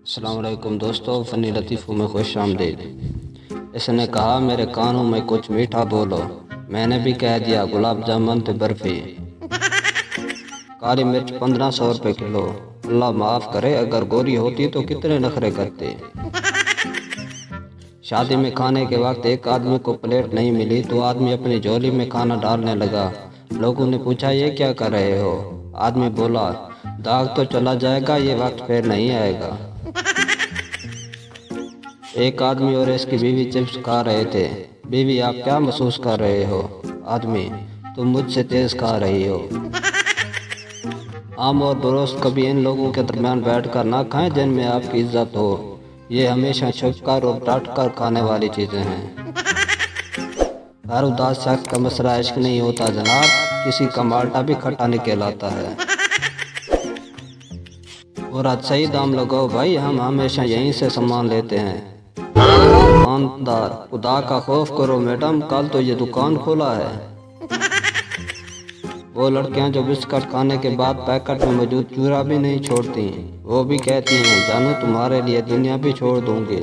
अस्सलाम वालेकुम दोस्तों, फ़नी लतीफ़ों में खुश आमदीद। इसने कहा मेरे कानों में कुछ मीठा बोलो। मैंने भी कह दिया गुलाब जामुन तो बर्फ़ी। काली मिर्च 1500 रुपये किलो। अल्लाह माफ़ करे, अगर गोरी होती तो कितने नखरे करते। शादी में खाने के वक्त एक आदमी को प्लेट नहीं मिली तो आदमी अपनी झोली में खाना डालने लगा। लोगों ने पूछा ये क्या कर रहे हो? आदमी बोला दाग तो चला जाएगा, ये वक्त फिर नहीं आएगा। एक आदमी और इसकी बीवी चिप्स खा रहे थे। बीवी आप क्या महसूस कर रहे हो? आदमी तुम मुझसे तेज खा रही हो। आम और दोस्त कभी इन लोगों के दरमियान बैठकर ना खाएं जिनमें आपकी इज्जत हो। ये हमेशा छुपकर और डांट कर खाने वाली चीज़ें हैं। हर उदास शख्स का मसला इश्क नहीं होता जनाब, किसी का माल्टा भी खट्टा नहीं कहलाता है। और आज सही दाम लगाओ भाई, हम हमेशा यहीं से सामान लेते हैं। दुकानदार खुदा का खौफ करो मैडम, कल तो ये दुकान खोला है। वो लड़कियां जो बिस्कुट खाने के बाद पैकेट में मौजूद चूरा भी नहीं छोड़ती, वो भी कहती हैं जानू तुम्हारे लिए दुनिया भी छोड़ दूंगी।